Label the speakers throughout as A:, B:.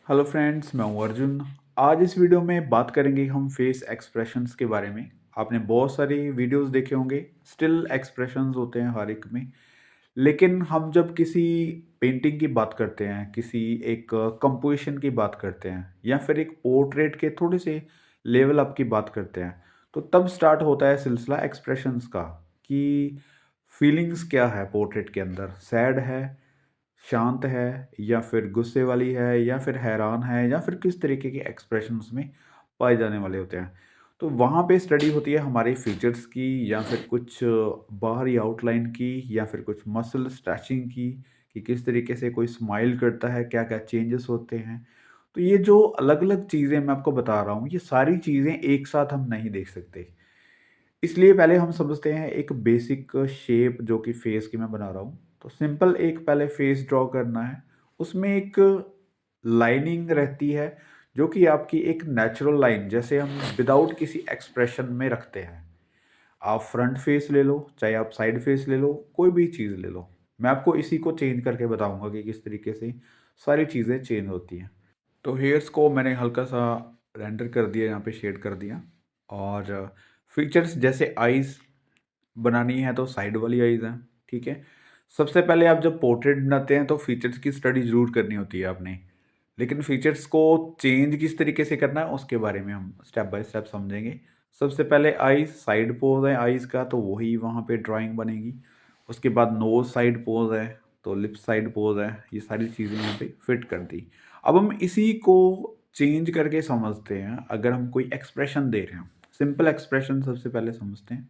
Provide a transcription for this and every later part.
A: Hello friends, मैं हूँ अर्जुन। आज इस वीडियो में बात करेंगे हम फेस एक्सप्रेशंस के बारे में। आपने बहुत सारी वीडियोस देखे होंगे, स्टिल एक्सप्रेशंस होते हैं हर एक में। लेकिन हम जब किसी पेंटिंग की बात करते हैं, किसी एक कंपोजिशन की बात करते हैं या फिर एक पोर्ट्रेट के थोड़े से लेवल अप की बात करते हैं, तो तब स्टार्ट होता है सिलसिला एक्सप्रेशंस का कि फीलिंग्स क्या है पोर्ट्रेट के अंदर। सैड है, शांत है, या फिर गुस्से वाली है, या फिर हैरान है, या फिर किस तरीके के एक्सप्रेशन उसमें पाए जाने वाले होते हैं। तो वहाँ पे स्टडी होती है हमारे फीचर्स की, या फिर कुछ बाहरी आउटलाइन की, या फिर कुछ मसल स्ट्रेचिंग की, कि किस तरीके से कोई स्माइल करता है, क्या क्या चेंजेस होते हैं। तो ये जो अलग अलग चीज़ें मैं आपको बता रहा हूँ, ये सारी चीज़ें एक साथ हम नहीं देख सकते। इसलिए पहले हम समझते हैं एक बेसिक शेप जो कि फेस की मैं बना रहा हूँ। तो सिंपल एक पहले फेस ड्रॉ करना है। उसमें एक लाइनिंग रहती है जो कि आपकी एक नेचुरल लाइन, जैसे हम विदाउट किसी एक्सप्रेशन में रखते हैं। आप फ्रंट फेस ले लो, चाहे आप साइड फेस ले लो, कोई भी चीज़ ले लो। मैं आपको इसी को चेंज करके बताऊँगा कि किस तरीके से सारी चीज़ें चेंज होती हैं। तो हेयर्स को मैंने हल्का-सा रेंडर कर दिया, यहाँ पे शेड कर दिया। और फीचर्स जैसे आइज़ बनानी है तो साइड वाली आइज़ हैं, ठीक है? सबसे पहले आप जब पोर्ट्रेट बनाते हैं तो फीचर्स की स्टडी ज़रूर करनी होती है आपने। लेकिन फीचर्स को चेंज किस तरीके से करना है उसके बारे में हम स्टेप बाय स्टेप समझेंगे। सबसे पहले आइज़ साइड पोज़ है आइज़ का, तो वही वहाँ पे ड्राइंग बनेगी। उसके बाद नोज़ साइड पोज़ है, तो लिप्स साइड पोज़ है। ये सारी चीज़ें यहाँ पे फिट कर दी। अब हम इसी को चेंज करके समझते हैं अगर हम कोई एक्सप्रेशन दे रहे हैं। सिंपल एक्सप्रेशन सबसे पहले समझते हैं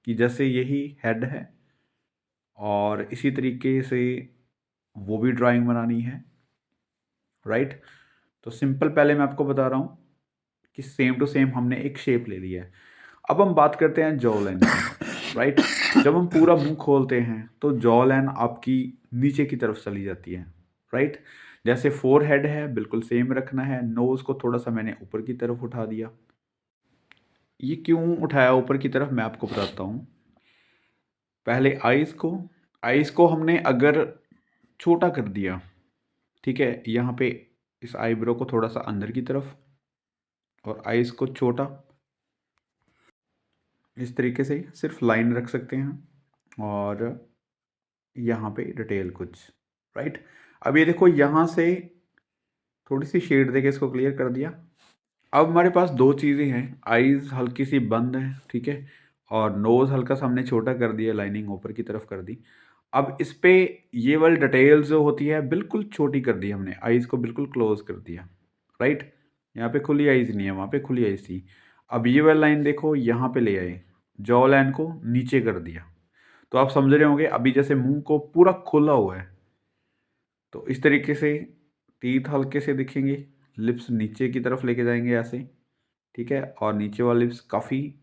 A: कि जैसे यही हेड है और इसी तरीके से वो भी ड्राइंग बनानी है, राइट? तो सिंपल पहले मैं आपको बता रहा हूँ कि सेम टू सेम हमने एक शेप ले लिया है। अब हम बात करते हैं जॉ लाइन की, राइट? जब हम पूरा मुंह खोलते हैं तो जॉ लाइन आपकी नीचे की तरफ चली जाती है, राइट? जैसे फोरहेड है बिल्कुल सेम रखना है। नोज को थोड़ा सा मैंने ऊपर की तरफ उठा दिया। ये क्यों उठाया ऊपर की तरफ मैं आपको बताता हूँ। पहले आइज़ को हमने अगर छोटा कर दिया, ठीक है? यहाँ पे इस आईब्रो को थोड़ा सा अंदर की तरफ और आइज़ को छोटा, इस तरीके से सिर्फ लाइन रख सकते हैं। और यहाँ पे डिटेल कुछ, राइट? अब ये देखो, यहाँ से थोड़ी सी शेड देके इसको क्लियर कर दिया। अब हमारे पास दो चीज़ें हैं, आइज़ हल्की सी बंद है, ठीक है? और नोज़ हल्का सा हमने छोटा कर दिया, लाइनिंग ऊपर की तरफ कर दी। अब इस पे ये वाली डिटेल्स जो होती है बिल्कुल छोटी कर दी हमने, आइज़ को बिल्कुल क्लोज कर दिया, राइट? यहाँ पे खुली आइज़ नहीं है, वहाँ पे खुली आइज़ थी। अब ये वाली लाइन देखो, यहाँ पे ले आए, जॉ लाइन को नीचे कर दिया। तो आप समझ रहे होंगे अभी जैसे मुंह को पूरा खोला हुआ है, तो इस तरीके से टीथ हल्के से दिखेंगे, लिप्स नीचे की तरफ लेके जाएंगे ऐसे, ठीक है? और नीचे वाला लिप्स काफ़ी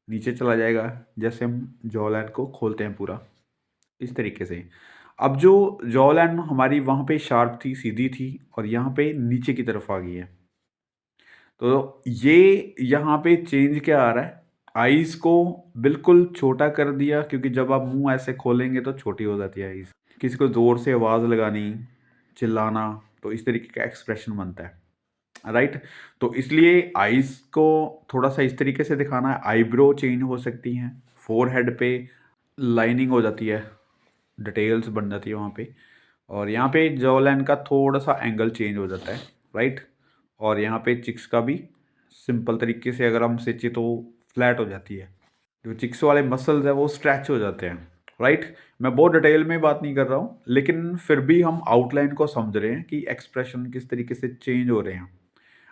A: नीचे चला जाएगा, जैसे हम जॉ लाइन को खोलते हैं पूरा, इस तरीके से। अब जो जॉ लाइन हमारी वहाँ पे शार्प थी, सीधी थी, और यहाँ पे नीचे की तरफ आ गई है। तो ये यहाँ पे चेंज क्या आ रहा है, आईज़ को बिल्कुल छोटा कर दिया, क्योंकि जब आप मुँह ऐसे खोलेंगे तो छोटी हो जाती है आईज़। किसी को ज़ोर से आवाज़ लगानी, चिल्लाना, तो इस तरीके का एक्सप्रेशन बनता है, राइट? तो इसलिए आईज़ को थोड़ा-सा इस तरीके से दिखाना है, आईब्रो चेंज हो सकती हैं, फोरहेड पे लाइनिंग हो जाती है, डिटेल्स बन जाती है वहाँ पे, और यहाँ पे जॉ लाइन का थोड़ा-सा एंगल चेंज हो जाता है, राइट? और यहाँ पे चिक्स का भी सिंपल तरीके से अगर हम खींचे तो फ्लैट हो जाती है। जो चिक्स वाले मसल्स हैं वो स्ट्रेच हो जाते हैं, राइट? मैं बहुत डिटेल में बात नहीं कर रहा हूँ, लेकिन फिर भी हम आउटलाइन को समझ रहे हैं कि एक्सप्रेशन किस तरीके से चेंज हो रहे हैं।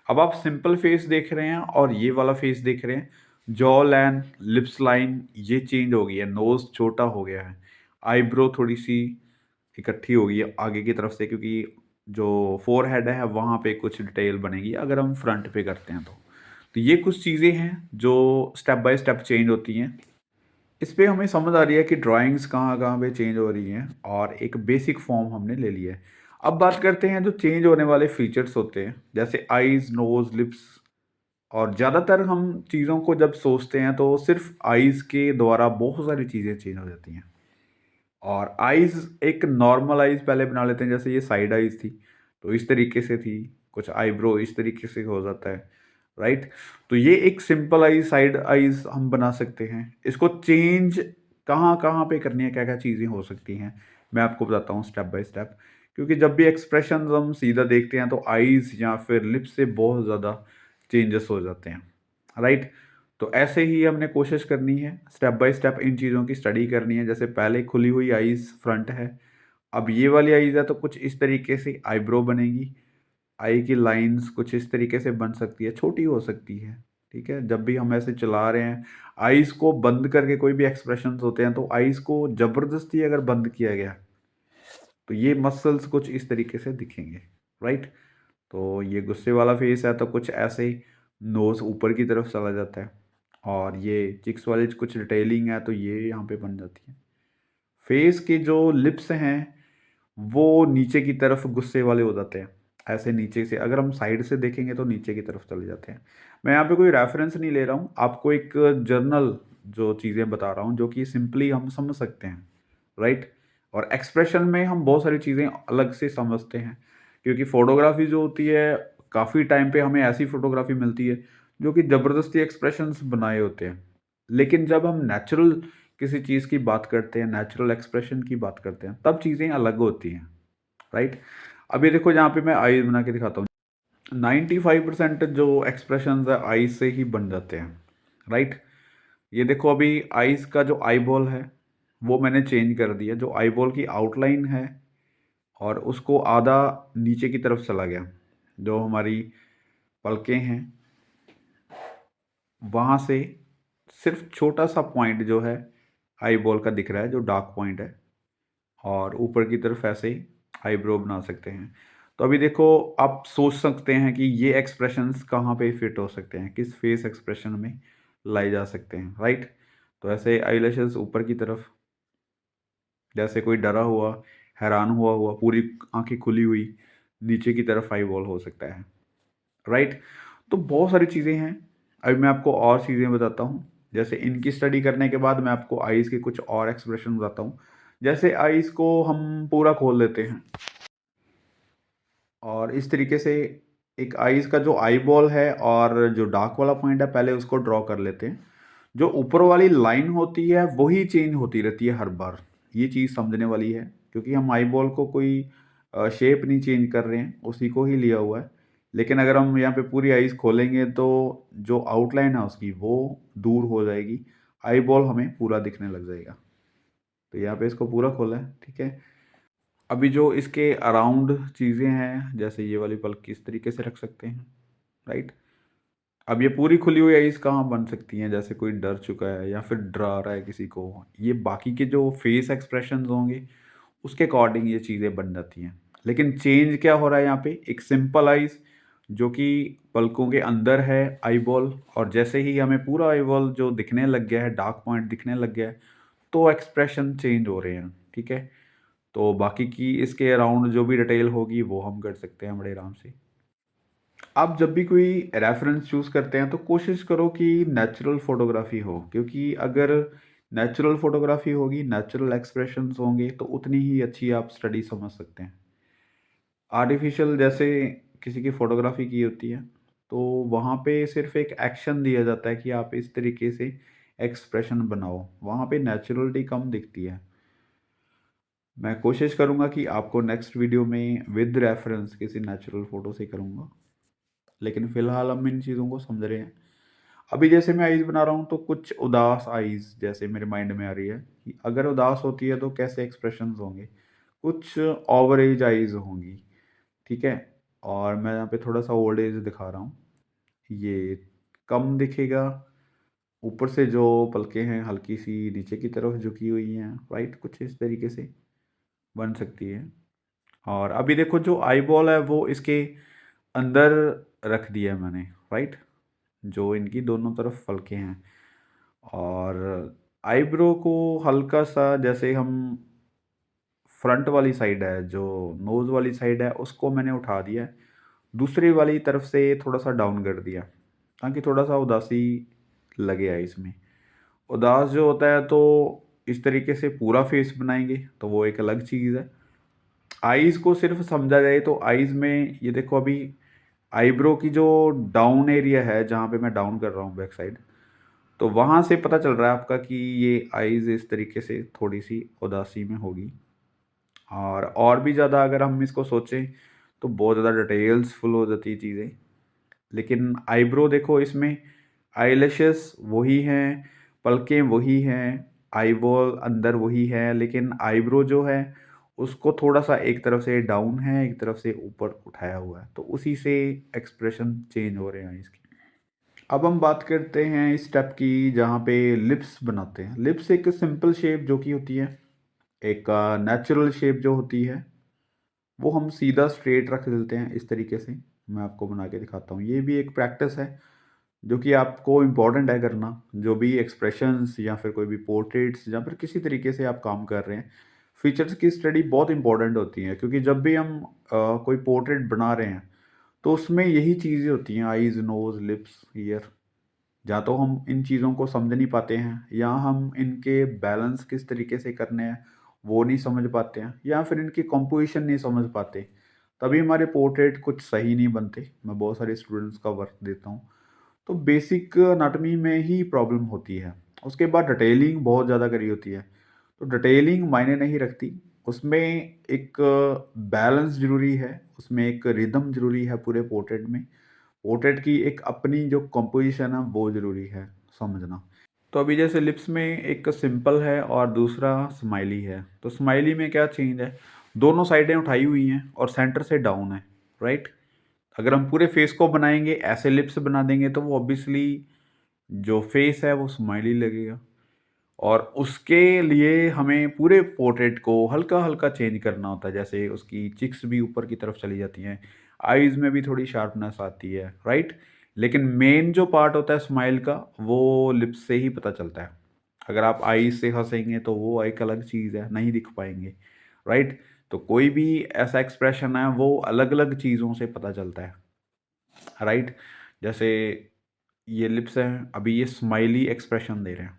A: अब आप सिंपल फेस देख रहे हैं और ये वाला फेस देख रहे हैं, जॉ लाइन, लिप्स लाइन ये चेंज हो गई है, नोज़ छोटा हो गया है, आईब्रो थोड़ी-सी इकट्ठी हो गई है आगे की तरफ से, क्योंकि जो फोरहेड है वहाँ पे कुछ डिटेल बनेगी अगर हम फ्रंट पे करते हैं तो। तो ये कुछ चीज़ें हैं जो स्टेप बाय स्टेप चेंज होती हैं। इस पे हमें समझ आ रही है कि ड्राइंग्स कहाँ-कहाँ पे चेंज हो रही हैं, और एक बेसिक फॉर्म हमने ले लिया है। अब बात करते हैं जो चेंज होने वाले फीचर्स होते हैं, जैसे आइज़, नोज़, लिप्स। और ज़्यादातर हम चीज़ों को जब सोचते हैं तो सिर्फ़ आइज़ के द्वारा बहुत सारी चीज़ें चेंज हो जाती हैं। और आइज़ एक नॉर्मल आइज़ पहले बना लेते हैं, जैसे ये साइड आइज़ थी, तो इस तरीके से थी। कुछ आईब्रो इस तरीके से हो जाता है, राइट? तो ये एक सिंपल आईज, साइड आईज हम बना सकते हैं। इसको चेंज कहाँ-कहाँ पे करनी है, क्या-क्या चीज़ें हो सकती हैं, मैं आपको बताता हूँ स्टेप बाय स्टेप। क्योंकि जब भी एक्सप्रेशंस हम सीधा देखते हैं तो आईज या फिर लिप्स से बहुत ज़्यादा चेंजेस हो जाते हैं, राइट? तो ऐसे ही हमने कोशिश करनी है, स्टेप बाय स्टेप इन चीज़ों की स्टडी करनी है। जैसे पहले खुली हुई आईज फ्रंट है, अब ये वाली आईज है तो कुछ इस तरीके से आईब्रो बनेगी। आई की लाइन्स कुछ इस तरीके से बन सकती है, छोटी हो सकती है, ठीक है? जब भी हम ऐसे चला रहे हैं, आईज़ को बंद करके कोई भी एक्सप्रेशंस होते हैं, तो आईज़ को ज़बरदस्ती अगर बंद किया गया, तो ये मसल्स कुछ इस तरीके से दिखेंगे, राइट? तो ये गुस्से वाला फेस है, तो कुछ ऐसे ही नोज़ ऊपर की तरफ चला जाता है और ये चिक्स वाली कुछ डिटेलिंग है, तो ये यहाँ पे बन जाती है। फेस के जो लिप्स हैं, वो नीचे की तरफ गुस्से वाले हो जाते हैं। ऐसे नीचे से अगर हम साइड से देखेंगे तो नीचे की तरफ चले जाते हैं। मैं यहाँ पे कोई रेफ़रेंस नहीं ले रहा हूँ, आपको एक जर्नल जो चीज़ें बता रहा हूँ, जो कि सिंपली हम समझ सकते हैं, राइट? और एक्सप्रेशन में हम बहुत सारी चीज़ें अलग से समझते हैं, क्योंकि फ़ोटोग्राफ़ी जो होती है, काफ़ी टाइम पे हमें ऐसी फ़ोटोग्राफ़ी मिलती है, जो कि ज़बरदस्ती एक्सप्रेशंस बनाए होते हैं। लेकिन जब हम नेचुरल किसी चीज़ की बात करते हैं, नेचुरल एक्सप्रेशन की बात करते हैं, तब चीज़ें अलग होती हैं, राइट? अभी देखो यहाँ पे मैं आईज़ बना के दिखाता हूँ। 95% जो एक्सप्रेशंस है आईज़ से ही बन जाते हैं, राइट? ये देखो अभी आईज़ का जो आईबॉल है, वो मैंने चेंज कर दिया। जो आईबॉल की आउटलाइन है और उसको आधा नीचे की तरफ चला गया। जो हमारी पलकें हैं, वहाँ से सिर्फ़ छोटा-सा पॉइंट जो है आईबॉल का दिख रहा है, जो डार्क पॉइंट है। और ऊपर की तरफ ऐसे ही आईब्रो बना सकते हैं। तो अभी देखो आप सोच सकते हैं कि ये एक्सप्रेशंस कहाँ पे फिट हो सकते हैं, किस फेस एक्सप्रेशन में लाए जा सकते हैं, राइट? तो ऐसे आईलैशेस ऊपर की तरफ, जैसे कोई डरा हुआ, हैरान हुआ हुआ, पूरी आँखें खुली हुई, नीचे की तरफ आई बॉल हो सकता है, राइट? तो बहुत सारी चीज़ें हैं। अभी मैं आपको और चीज़ें बताता हूँ। जैसे इनकी स्टडी करने के बाद मैं आपको आईज़ के कुछ और एक्सप्रेशन बताता हूँ। जैसे आईज़ को हम पूरा खोल लेते हैं और इस तरीके से एक आईज़ का जो आई बॉल है और जो डार्क वाला पॉइंट है, पहले उसको ड्रॉ कर लेते हैं। जो ऊपर वाली लाइन होती है, वही चेंज होती रहती है हर बार। ये चीज़ समझने वाली है, क्योंकि हम आई बॉल को कोई शेप नहीं चेंज कर रहे हैं, उसी को ही लिया हुआ है। लेकिन अगर हम यहाँ पे पूरी आईज़ खोलेंगे, तो जो आउटलाइन है उसकी, वो दूर हो जाएगी। आई बॉल हमें पूरा दिखने लग जाएगा। तो यहाँ पे इसको पूरा खोला है, ठीक है? अभी जो इसके अराउंड चीज़ें हैं, जैसे ये वाली पलक किस तरीके से रख सकते हैं, राइट? अब ये पूरी खुली हुई आईज़ कहाँ बन सकती हैं, जैसे कोई डर चुका है या फिर डरा रहा है किसी को। ये बाकी के जो फेस एक्सप्रेशंस होंगे, उसके अकॉर्डिंग ये चीज़ें बन जाती हैं। लेकिन चेंज क्या हो रहा है यहाँ पे, एक सिंपल आईज़ जो कि पलकों के अंदर है आईबॉल, और जैसे ही हमें पूरा आईबॉल जो दिखने लग गया है, डार्क पॉइंट दिखने लग गया है, तो एक्सप्रेशन चेंज हो रहे हैं, ठीक है? तो बाकी की इसके अराउंड जो भी डिटेल होगी, वो हम कर सकते हैं बड़े आराम से। आप जब भी कोई रेफरेंस चूज़ करते हैं, तो कोशिश करो कि नेचुरल फ़ोटोग्राफ़ी हो, क्योंकि अगर नेचुरल फ़ोटोग्राफ़ी होगी, नेचुरल एक्सप्रेशंस होंगे, तो उतनी ही अच्छी आप स्टडी समझ सकते हैं। आर्टिफ़िशियल जैसे किसी की फ़ोटोग्राफ़ी की होती है, तो वहाँ पे सिर्फ़ एक एक्शन दिया जाता है कि आप इस तरीके से एक्सप्रेशन बनाओ, वहाँ पे नेचुरलिटी कम दिखती है। मैं कोशिश करूँगा कि आपको नेक्स्ट वीडियो में विद रेफरेंस किसी नेचुरल फ़ोटो से करूँगा। लेकिन फ़िलहाल हम इन चीज़ों को समझ रहे हैं। अभी जैसे मैं आईज़ बना रहा हूँ, तो कुछ उदास आईज़ जैसे मेरे माइंड में आ रही है कि अगर उदास होती है तो कैसे एक्सप्रेशंस होंगे। कुछ ओवर एज आईज़ होंगी, ठीक है? और मैं यहाँ पे थोड़ा-सा ओल्ड एज दिखा रहा हूँ। ये कम दिखेगा, ऊपर से जो पलकें हैं हल्की-सी नीचे की तरफ झुकी हुई हैं, राइट? कुछ इस तरीके से बन सकती है। और अभी देखो जो आई बॉल है, वो इसके अंदर रख दिया है मैंने, राइट? जो इनकी दोनों तरफ पलकें हैं, और आईब्रो को हल्का-सा, जैसे हम फ्रंट वाली साइड है, जो नोज़ वाली साइड है, उसको मैंने उठा दिया है। दूसरी वाली तरफ से थोड़ा-सा डाउन कर दिया, ताकि थोड़ा-सा उदासी लगे आईज़ में। उदास जो होता है, तो इस तरीके से पूरा फेस बनाएँगे, तो वो एक अलग चीज़ है। आईज़ को सिर्फ़ समझा जाए, तो आईज़ में ये देखो अभी आईब्रो की जो डाउन एरिया है, जहाँ पे मैं डाउन कर रहा हूँ बैक साइड, तो वहाँ से पता चल रहा है आपका कि ये आईज़ इस तरीके से थोड़ी-सी उदासी में होगी। और भी ज़्यादा अगर हम इसको सोचें, तो बहुत ज़्यादा डिटेल्स फुल हो जाती है चीज़ें। लेकिन आईब्रो देखो, इसमें आईलैशेस वही हैं, पलकें वही हैं, आईबॉल अंदर वही है, लेकिन आईब्रो जो है उसको थोड़ा-सा एक तरफ से डाउन है, एक तरफ से ऊपर उठाया हुआ है। तो उसी से एक्सप्रेशन चेंज हो रहे हैं इसके। अब हम बात करते हैं इस स्टेप की जहाँ पे लिप्स बनाते हैं। लिप्स एक सिंपल शेप जो कि होती है, एक नेचुरल शेप जो होती है, वो हम सीधा स्ट्रेट रख देते हैं इस तरीके से। मैं आपको बना के दिखाता हूँ। ये भी एक प्रैक्टिस है जो कि आपको इम्पोर्टेंट है करना। जो भी एक्सप्रेशंस या फिर कोई भी पोर्ट्रेट्स या फिर किसी तरीके से आप काम कर रहे हैं, फीचर्स की स्टडी बहुत इंपॉर्टेंट होती है, क्योंकि जब भी हम कोई पोर्ट्रेट बना रहे हैं तो उसमें यही चीज़ें होती हैं, आईज, नोज़, लिप्स, ईयर। या तो हम इन चीज़ों को समझ नहीं पाते हैं, या हम इनके बैलेंस किस तरीके से करने हैं वो नहीं समझ पाते हैं, या फिर इनकी कंपोजिशन नहीं समझ पाते। तभी हमारे पोर्ट्रेट कुछ सही नहीं बनते। मैं बहुत सारे स्टूडेंट्स का वर्क देता हूँ। तो बेसिक एनाटॉमी में ही प्रॉब्लम होती है। उसके बाद डिटेलिंग बहुत ज़्यादा करी होती है। तो डिटेलिंग मायने नहीं रखती। उसमें एक बैलेंस ज़रूरी है, उसमें एक रिदम ज़रूरी है पूरे पोर्ट्रेट में। पोर्ट्रेट की एक अपनी जो कंपोज़िशन है वो ज़रूरी है समझना। तो अभी जैसे लिप्स में एक सिंपल है और दूसरा स्माइली है। तो स्माइली में क्या चेंज है? दोनों साइडें उठाई हुई हैं और सेंटर से डाउन है, राइट? अगर हम पूरे फेस को बनाएँगे, ऐसे लिप्स बना देंगे, तो वो ऑब्वियसली जो फेस है वो स्माइली लगेगा। और उसके लिए हमें पूरे पोर्ट्रेट को हल्का-हल्का चेंज करना होता है। जैसे उसकी चिक्स भी ऊपर की तरफ चली जाती हैं, आईज़ में भी थोड़ी शार्पनेस आती है, राइट? लेकिन मेन जो पार्ट होता है स्माइल का, वो लिप्स से ही पता चलता है। अगर आप आईज़ से हँसेंगे तो वो एक अलग चीज़ है, नहीं दिख पाएँगे, राइट? तो कोई भी ऐसा एक्सप्रेशन है वो अलग-अलग चीज़ों से पता चलता है, राइट? जैसे ये लिप्स हैं, अभी ये स्माइली एक्सप्रेशन दे रहे हैं।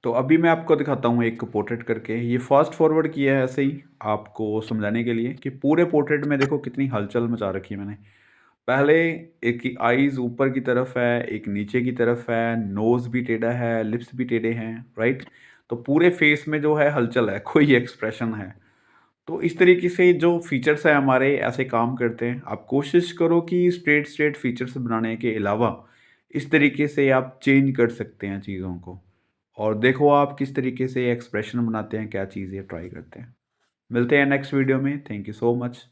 A: तो अभी मैं आपको दिखाता हूँ एक पोर्ट्रेट करके। ये फास्ट फॉरवर्ड किया है ऐसे ही आपको समझाने के लिए कि पूरे पोर्ट्रेट में देखो कितनी हलचल मचा रखी है मैंने। पहले एक की आईज़ ऊपर की तरफ है, एक नीचे की तरफ है, नोज़ भी टेढ़ा है, लिप्स भी टेढ़े हैं, राइट? तो पूरे फेस में जो है हलचल है, कोई एक्सप्रेशन है। तो इस तरीके से जो फीचर्स हैं हमारे ऐसे काम करते हैं। आप कोशिश करो कि स्ट्रेट फीचर्स बनाने के अलावा इस तरीके से आप चेंज कर सकते हैं चीज़ों को। और देखो आप किस तरीके से एक्सप्रेशन बनाते हैं, क्या चीज़ें ट्राई करते हैं। मिलते हैं नेक्स्ट वीडियो में। Thank you so much.